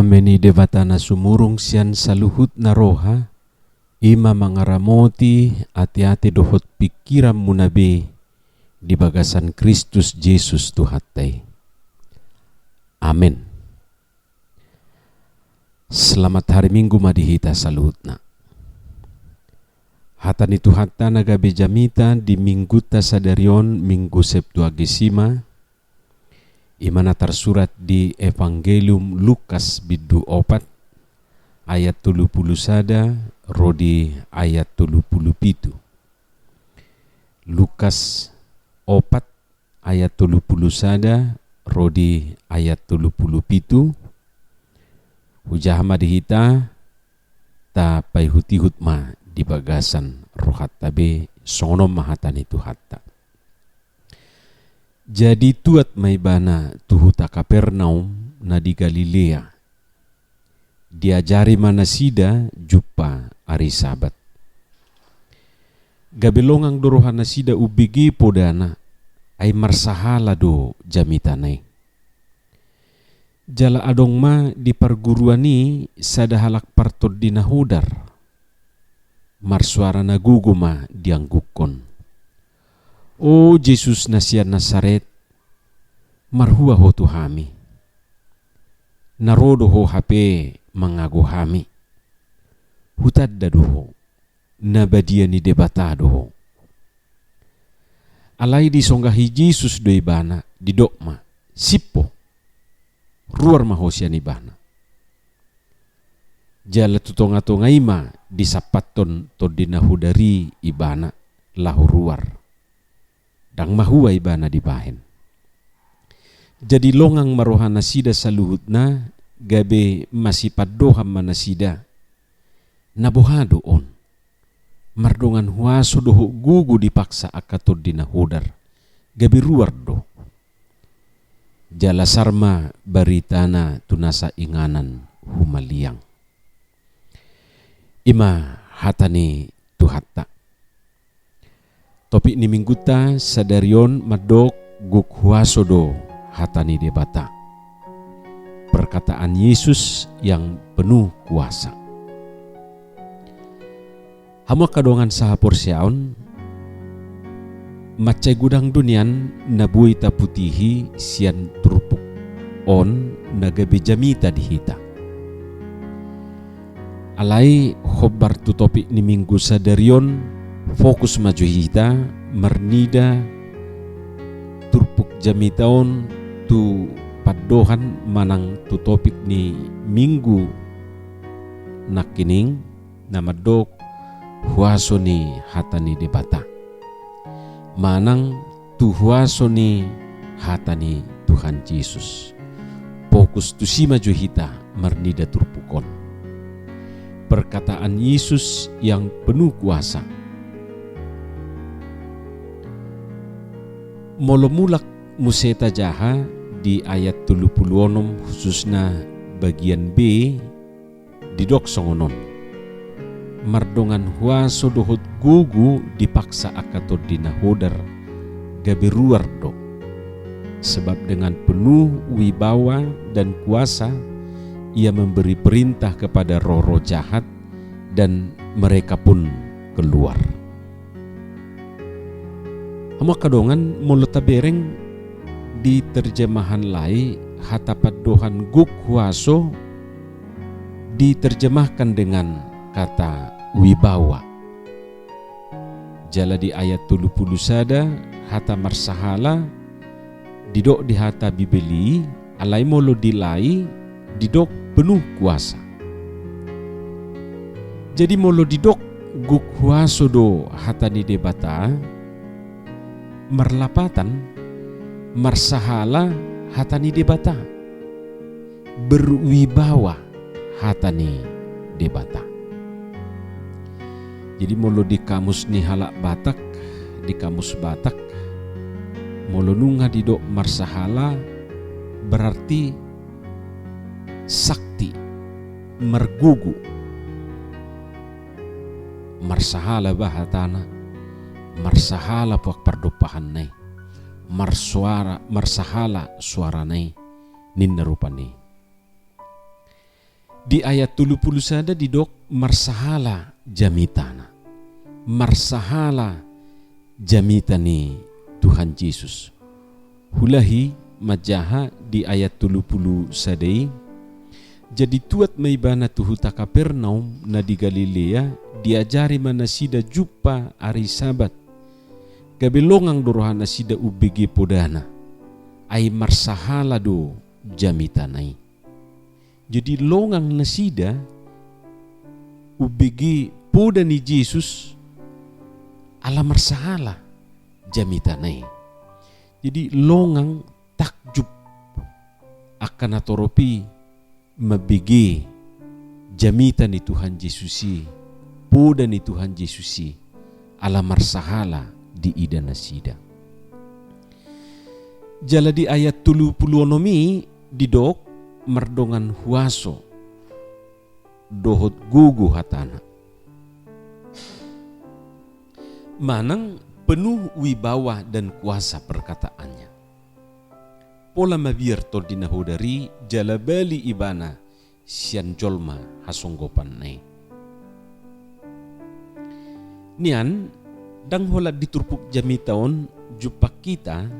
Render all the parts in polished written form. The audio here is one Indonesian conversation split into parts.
Ameni debatana sumurung sian saluhut na roha, ima mangaramoti ati-ati dohot pikiran munabe di bagasan Kristus Yesus Tuhatai. Amin. Selamat hari Minggu madihita saluhutna. Hatani Tuhatta nagabe jamita di mingguta sadarion minggu Septuagesima, imana tersurat di Evangelium Lukas bidu 4 ayat 30 rodi ayat 37. Lukas 4 ayat 30 rodi ayat 37. Hujah madihita ta paihuti hutma di bagasan rohat tabe sonom mahatani Tuhatta. Jadi tuat maibana tuhuta Kapernaum na di Galilea. Diajari manasida jupa ari Sabat. Gabelongang dorohan nasida ubigi podana ay marsahala do jamitanay. Jala adong ma di perguruani sadahalak partod dinahudar. Marsuara naguguma dianggukon. O Jesus nasian Nasaret, marhua ho tuhami. Narodo ho hape mangago hami. Hutad dadoho, nabadia ni debatado ho. Alay di songgahi Jesus do ibana, di dokma, sipo, ruar mahosya ni bana. Jala tutonga-tonga ima di sapaton to dinahudari ibana lahu ruar. Dang mahuwa ibana di bahen. Jadi longang marohana sida saluhutna gabe masipad doham manasida nabohado on. Mardongan huaso doho gugu dipaksa akator dinahudar gabe ruar do. Jala sarma baritana tunasa inganan humaliang. Ima hatani Tuhatta. Topik ni mingguta sadarion madok guk huasodo hatani debata. Perkataan Yesus yang penuh kuasa. Hama kadongan saha porsiaon macai gudang dunian nabui taputihi sian turpuk on nagabe jamita dihita. Alai khobar tu topik ni minggu sadarion fokus maju hita mernida turpuk jamitaon tu padohan manang tu topik ni minggu nakining namadok huaso ni hatani debata manang tu huaso ni hatani Tuhan Yesus. Fokus tu si maju hita mernida turpukon perkataan Yesus yang penuh kuasa. Molomulak museta jaha di ayat 36 khususna bagian B di dok songonon. Mardongan huaso dohot gugu dipaksa akator dinahodar gabe ruar do. Sebab dengan penuh wibawa dan kuasa ia memberi perintah kepada roh-roh jahat dan mereka pun keluar. Hama kadongan mulata bereng di terjemahan lai hatapat dohan guk huaso diterjemahkan dengan kata wibawa. Jala di ayat 30 sada hata marsahala didok di hata bibeli alai molo dilai didok penuh kuasa. Jadi molo didok guk huaso do hatani debata marlapatan marsahala hatani debata berwibawa hatani debata. Jadi molo di kamus ni halak Batak di kamus Batak molo nunga didok marsahala berarti sakti mergugu. Marsahala bahatana marsahala puak pardopahan nai marsahala suara nai ninna rupani. Di ayat 30 sada didok marsahala jamitana. Marsahala jamitani Tuhan Yesus. Hulahi majaha di ayat 30 sadai. Jadi tuat maibana tuhuta Kapernaum na di Galilea diajari mana sida jupa hari Sabat. Kabelongang dorohana sida ubege podana. Ai marsahala do jamitanai. Jadi longang nasida ubegi poda ni Jesus ala marsahala jamitanai. Jadi longang takjub akan atoropi mabigi jamitan ni Tuhan Yesusi, poda ni Tuhan Yesusi ala marsahala di ida nasida. Jala di ayat 30 nomi didok merdongan huaso dohot gugu hatana. Manang penuh wibawa dan kuasa perkataannya. Pola mabiar tol dinahudari jala bali ibana sian jolma hasonggopan nai. Nian dang hola diturpuk jamitaon jupak kita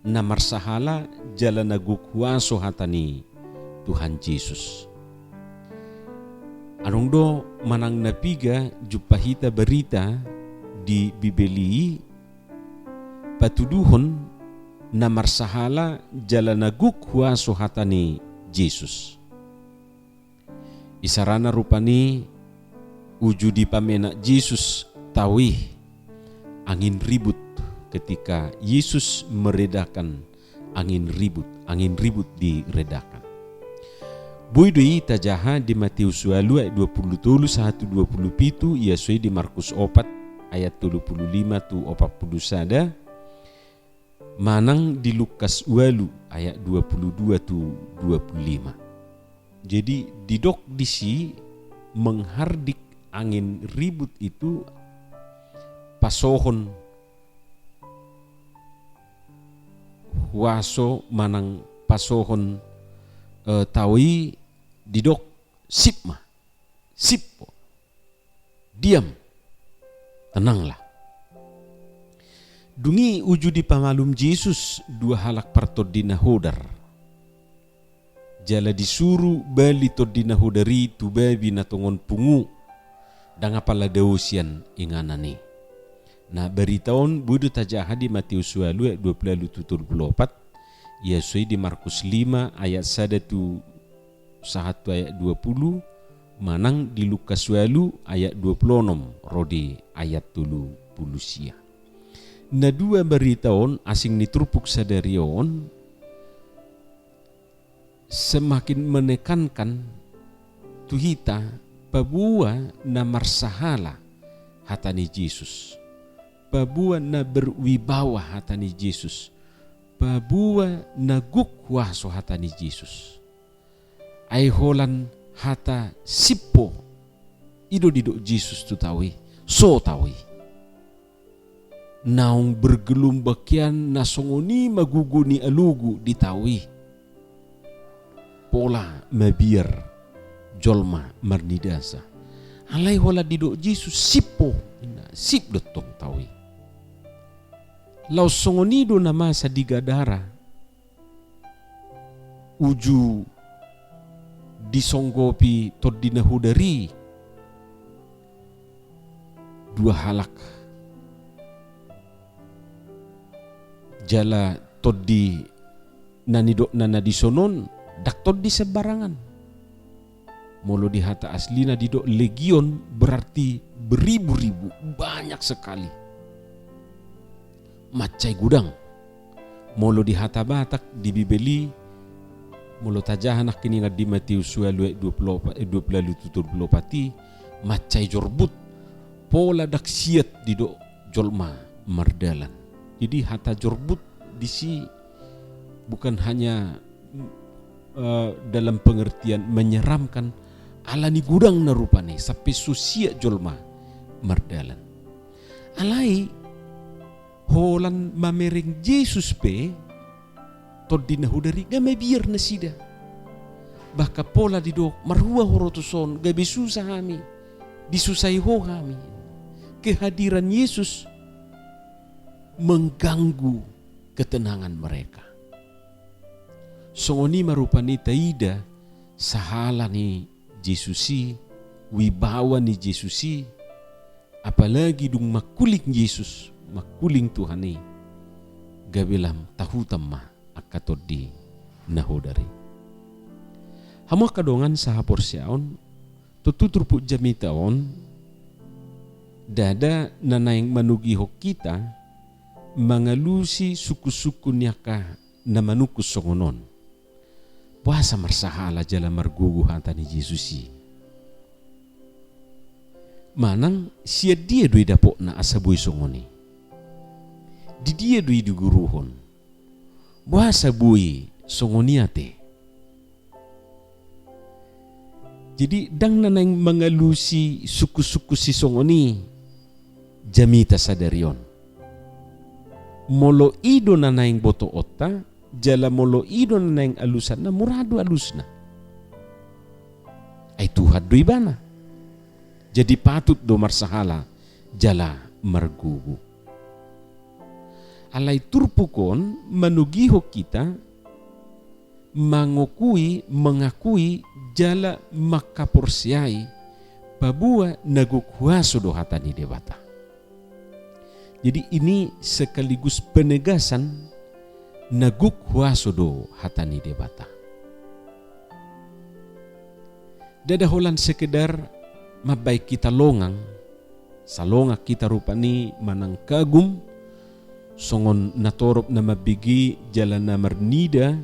na marsahala jala naguk huaso hatani Tuhan Yesus. Anong do manang napiga jupahita berita di Bibeli patuduhon na marsahala jala naguk huaso hatani Yesus. Isarana rupani ujudi pamena Yesus tawih angin ribut ketika Yesus meredakan angin ribut diredakan. Buidui tajaha di Matius 2 ayat 27 127 Yesus di Markus 4 ayat 35 tu 40 sada. Manang di Lukas 2 ayat 22 tu 25. Jadi didok disi menghardik angin ribut itu pasohon waso manang pasohon tawi didok sipma sippo diam tenanglah. Dungi uju di pamalum Yesus dua halak partodina hodar. Jala disuruh bali todina hodari tu babi na tongon pungu danga pala dausian inganani. Nah beritaon budu tajaha di Matius 2 ayat 24, Yesus di Markus 5 ayat 1 tu 1 ayat 20, manang di Lukas 2 ayat 26 rodi ayat 30 sia. Na dua beritaon asing niturpuk sadarion semakin menekankan tuhita pabua na marsahala hatani Yesus. Pabua na berwibawa hatani Yesus. Pabua na gukwaso hatani Yesus. Ay holan hata sippo ido dido Yesus tu tawi so tawi. Naung bergelumbakian nasongoni maguguni alugu ditawi. Pola mabiar jolma marnidasa. Alai hola dido Yesus sippo sip dotong tawi. Lau songonido nama sa digadara uju disonggopi todina hudari dua halak jala toddi nanidok nana disonon dak toddi sebarangan molo di hata aslina didok legion berarti beribu-ribu banyak sekali. Macai gudang molo di hata batak di Bibeli molo tajahanak kini di Matius 20 pati macai jorbut pola dak siat didok jolma mardalan. Jadi hata jorbut disi bukan hanya dalam pengertian menyeramkan alani gudang narupane sampai susia jolma mardalan. Alai holan mamering Yesus pe todina hudari game biar nasida. baka pola di dok marhua horotuson gabi susah kami disusai ho kami. Kehadiran Yesus mengganggu ketenangan mereka. Songoni marupani taida sahala ni Jesusi, wibawa ni Jesusi, apalagi dung makuling Yesus, makuling Tuhan ni gabilam tahutam ma akatod di nahodari. Hamo kadongan sa hapor siaon, tututur po jamitaon, dada nanayang manugihok kita, mangalusi suku-suku niya ka na manukus songonon. Puasa marsahala jala marguguhata ni Jesusi. Manang siya dia doy dapo na asaboy songoni. Di dia doy diguruhon. Puasa buy songoniate. Jadi dang nanang mangalusi suku-suku si songoni jamita sadarion. Molo ido nanang boto otta, jala molo ido nanang alusan na murado alus na. Ay tuhad doy bana. Jadi patut do marsahala jala margugu. Alay turpukon manugiho kita mengakui jala makaporsiai babua nagukhuaso do hatani debata. Jadi ini sekaligus penegasan nagukhuaso do hatani debata. Dadaholan sekedar mabay kita longang, salonga kita rupani manang kagum, songon natorop na mabigi jalan na marnida,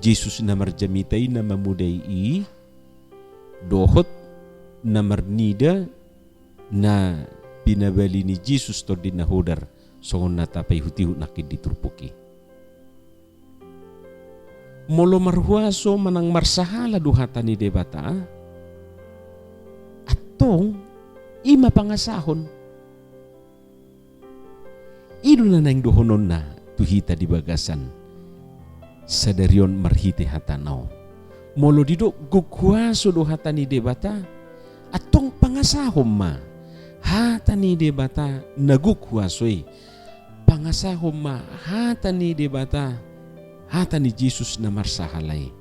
Jesus na marjamitay na mamuday i, dohot na marnida na pinabali ni Jesus to din nahodar, songon natapay hutiho nakid diturpuki. Molo marhuaso manang marsahala duhatan ni debata, atong ima pangasahon. Ido na nang dohonon na tuhita di bagasan sadarion marhite hatanaw. Molo dido gughuaso duhatan ni debata, atong pangasahom ma hata ni debata nagughuasoy. Pangasahom ma hata ni debata hata ni Jesus na marsahalay.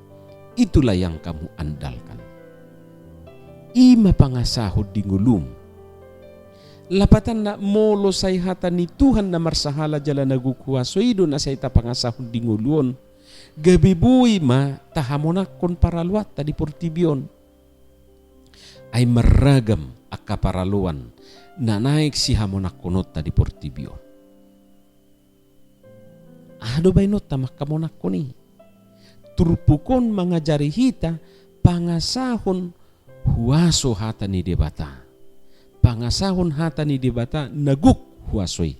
Itulah yang kamu andalkan. Ima pangasahod di ngulum. Lapatan na molo say hata ni Tuhan na marsahala jala nagukhuaso ido na say pangasahod di ngulun. Gabibuy ma tahamonakon paraluat tadi portibion. Ay maragam akaparaluan na naik si hamonakonot tadi portibion. Ado ba inot tamak kamonakon ni? Turpukon mangajari hita pangasahon huaso hata ni debata. Pangasahon hata ni debata naguk huasoy.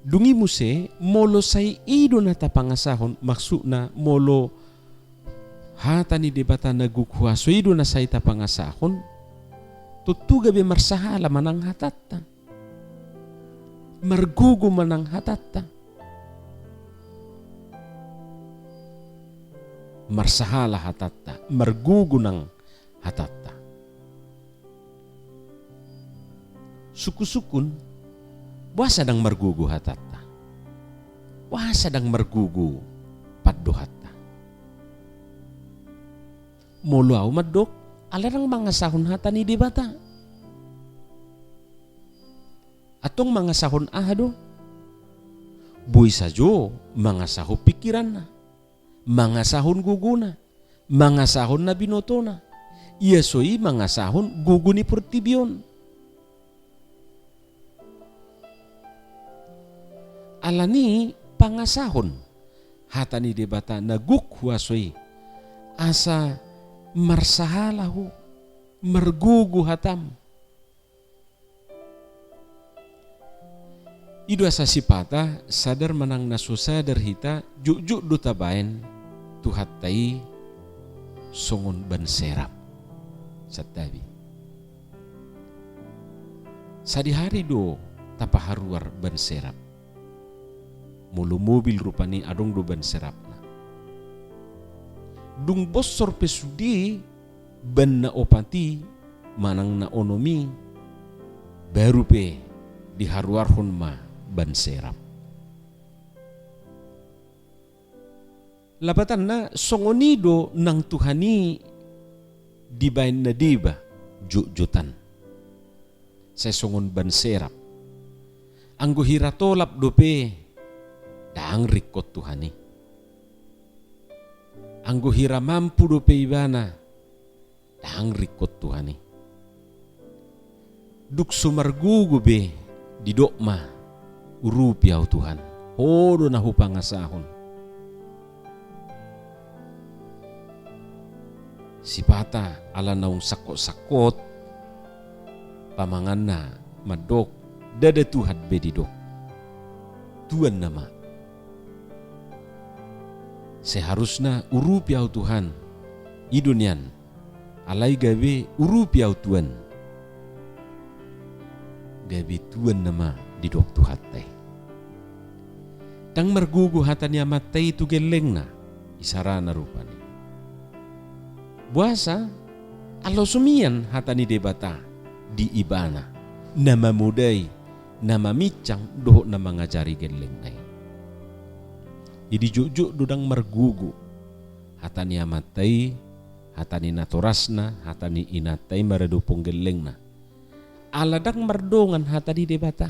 Dungi muse molo say ido na ta pangasahon maksud na molo hata ni debata naguk huasoy ido na say ta pangasahon tutuga be marsahala manang hatatta. Margugo manang hatatta. Marsahala hatatta, margugo ng hatatta. Suku-sukun, wasa dang margugo hatatta. Wasa dang margugo paddohatta. Mulaw madok, alarang mga sahon hata ni debata. Atong mga sahon ahado, buy sajo mga saho pikiran na. Mga sahon guguna, mga sahon na binoto na. Iyasoy mga sahon guguni portibyon. Alani pangasahon, hata ni debata nagukhuasoy, asa marsahalahu, margugu hatam. Idu asa sipata sadar manang nasusadar hita juk dutabain tuhat tai songon ban serap satabi. Sadi hari do tapaharuar ban serap. Mulu mobil rupani adong do ban serap na. dung bosor pesudi ban na opati manang na onomi baru pe diharuarhon ma ban serap. Labatan na songonido ng Tuhani dibain na diba jujutan sa songon ban serap. Ang guhiratolap dope daang rikot Tuhani. Ang guhira mampu dope ibana daang rikot Tuhani. Duk sumargugo be di dokma urupiaw Tuhan. Hodo na hupangasahon. Si Pata ala naung sakot-sakot pamangan na madok dada Tuhan be di dok. Tuhan nama. Seharusnya urupiaw Tuhan. Idunyan alay gabe urupiaw Tuhan. Gabi Tuhan nama di dok Tuhan tay. Tang margugu hatan niya matay tu geleng na isara na rupa ni. Buasa alo sumian hatan ni debata di ibana nama muday nama micang doh na mangajari geleng nay. Jadi jujuk dudang margugu hatan niya matay hatan ni natorasna hatan ni inatay maradupong geleng na. Aladang mardongan hata di debata.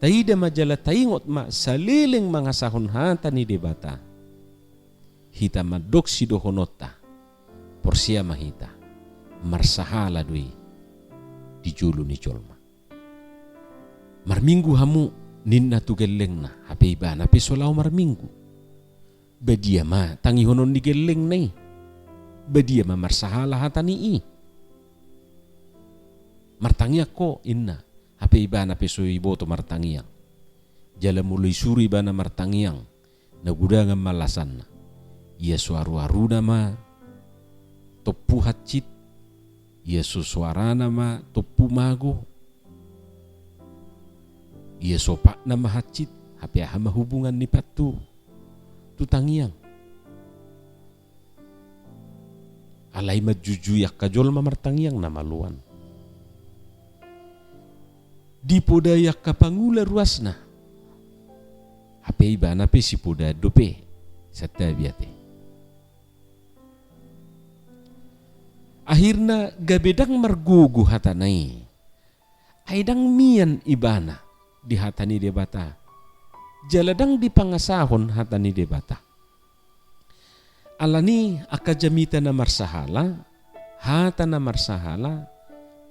Taida majala taingot ma saliling mga sahon hata ni debata. Hita madok si dohonota. Porsia mahita. Marsahala dui. Di julu ni jolma. Marminggu hamu ninna tugeleng na. Hape iba na pesolaw marminggu. Badia ma tangihonon ni geleng na eh. Badia ma marsahala hata ni i. Martangiak ko inna hape iba na peso iboto martangiang jala mulai suri iba na martangiang nagudangan malasan na ia suaru-aru nama topu hacit ia susuara nama topu mago ia sopak nama hacit hape hama hubungan ni patu tu tangiang alai majujuyak kajol martangiang nama luan di podaya kapangula ruasna. Hape iba na pe si poda dope sata biate. Akhirna gabedang margugu hatanai. Aidang mian ibana di hatani debata. Jaladang di pangasahon hatani debata. Alani akajamita na marsahala, hata na marsahala,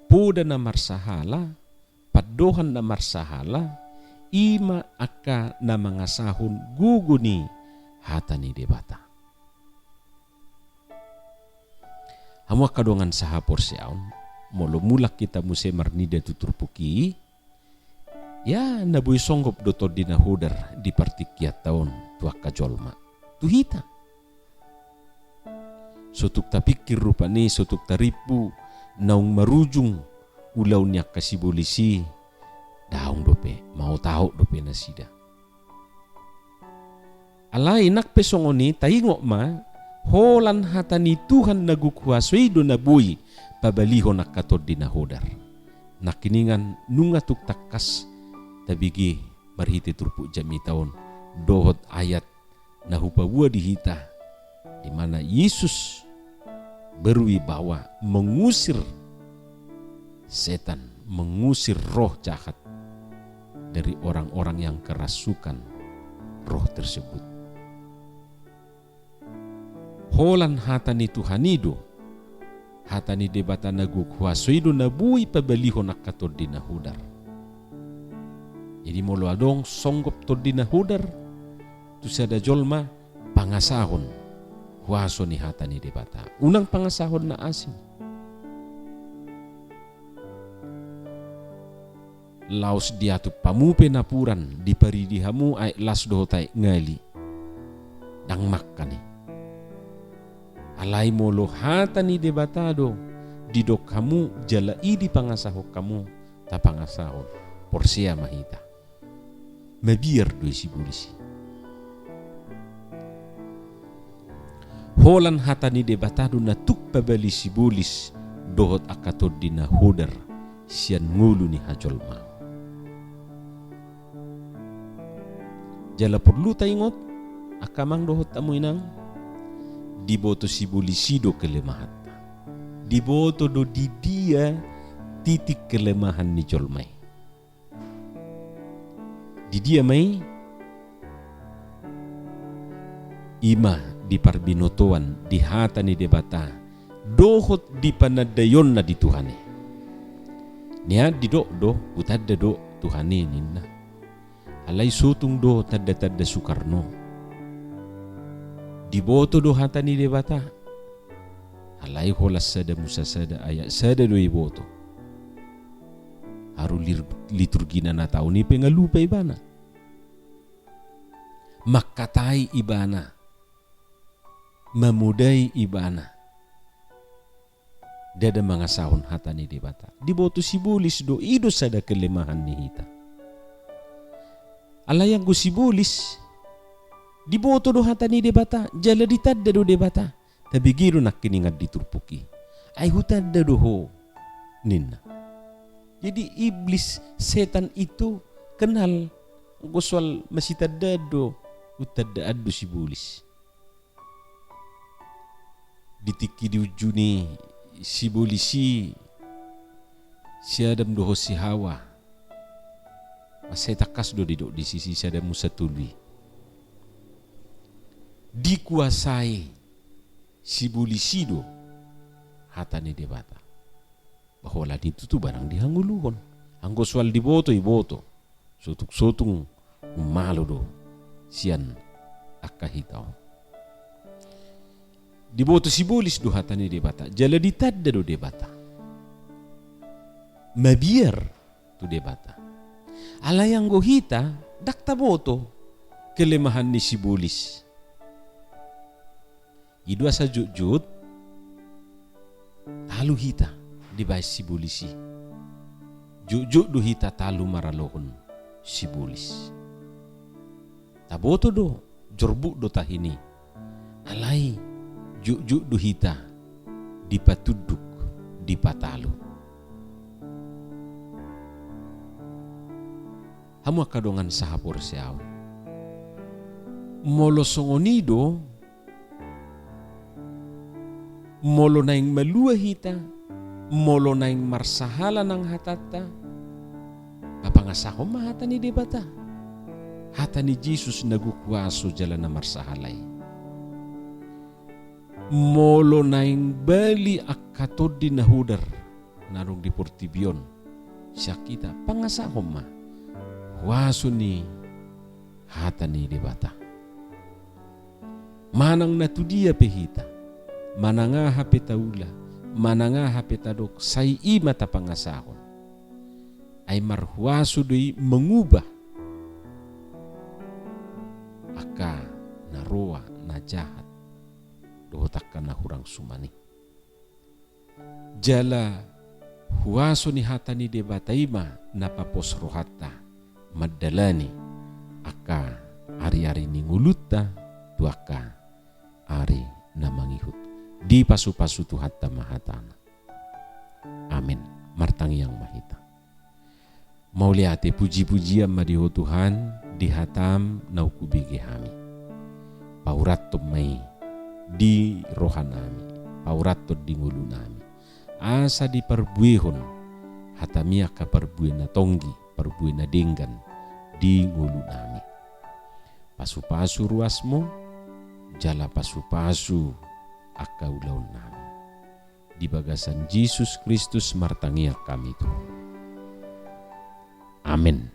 poda na marsahala, padohan na marsahala, ima aka na mga sahon guguni hata ni debata. Hamu kadongan sahapor siaon, molo mulak kita muse marnida tuturpuki, ya nabuy songgop dotod dinahudar di partikyat taon tuak kajolma. Tuhita. Sotuk tapikir rupani, sotuk taripu, naung marujung, ulaw niya kasibulisi daong dope mau tahu dope nasida alay nakpesongoni taingo ma holan hatani Tuhan nagukuasway do nabuy pabaliho nakatod dinahodar nakiningan nungatuk takas tabigi marhiti turpu jami taon dohot ayat nahupawa dihita di mana Yesus berwibawa mengusir setan, mengusir roh jahat dari orang-orang yang kerasukan roh tersebut. Holan hatani Tuhanido, hatani debata nagu kuasaido nabui pabaliho nakatod dinahudar. Jadi molo adong songgop tod dinahudar, tu sada jolma pangasahon kuaso ni hatani debata. Unang pangasahon na asin. Laos diatu pamupe napuran di paridihamu ay las dohotay ngali dang makkani alay molo hatani debatado didok kamu jala idi pangasahok kamu ta pangasahon porsia mahita mabiar do si bulisi Holan hatani debatado na tukpabali sibulis dohot akatod di na hudar siyan ngulu ni hajol mau. Jala perlu taingot akamang dohot tamu inang diboto sibulisido kelemahan. Diboto do di dia titik kelemahan ni jolmai. Di dia mai ima di parbinotoan di hata ni debata dohot di panadayon na di Tuhane. Nia di do utadda do Tuhane ninna. Alay sutung do tadda Soekarno. Diboto do hata ni debata. Alay holas sada musa sada ayak sada do iboto. Haru liturgina na tao ni pengalupa ibana. Makatai ibana. Memudai ibana. Dada mga sahon hata ni debata. Diboto sibulis do ido sada kelemahan ni hita. Alayang go sibulis. Diboto do hata ni debata. Jala ditadda do debata. Tabigiro nakiningad diturpuki. Ay hutadda do ho. Ninna. Jadi iblis setan itu kenal goswal masitadda do utadda addo sibulis. Ditiki di ujuni sibulisi si Adam doho si Hawa. Masay takas do di sisi si Adam Musa tuli. Dikuasai sibulisi do hata ni debata. Bahwa lah dito tu barang dihanguluhon. Ang goswal diboto iboto. Sutuk-sutung umalo do siyan akahitaw. Diboto sibulis do hata ni debata. Jala ditadda do debata. Mabiar do debata. Alayang gohita dakta boto kelemahan ni sibulis. Idua sa jujut talu hita di bais sibulisi. Jujut do hita talu maralohon sibulis. Taboto do jorbuk do tahini. Alay juk do hita dipatuduk dipatalo. Hamu akadongan sahapor siaw. Molo songonido molo naing malua hita molo naing marsahala ng hatata kapangasako mahata ni debata. Hata ni Jesus nagukwaso jala na marsahalay. Molo naing bali akatod di nahudar narong di Portibion siya kita pangasahom ma waso ni hata ni debata. Manang natudia pehita mananga hapetaula mananga hapetadok say imata pangasahon ay marhuaso do'y mengubah aka naroa na jahat dohotak ka na hurang sumani. Jala huaso ni hata ni debataima napapos rohata madalani aka ari-ari ni nguluta tuaka ari na mangihut di pasu-pasu tu hatta mahatana. Amin. Martang yang mahita. Mauliate puji-pujian madiho Tuhan dihatam na ukubigi hami. Pauratto may di rohanami. Pauratto di ngulu nami. Asa di parbuihon hatamia ka parbuih na tonggi, parbuih na dinggan di ngulu nami. Pasu-pasu ruasmo, jala pasu-pasu akaulaw namin. Di bagasan Jesus Kristus martangiak kami ito. Amen.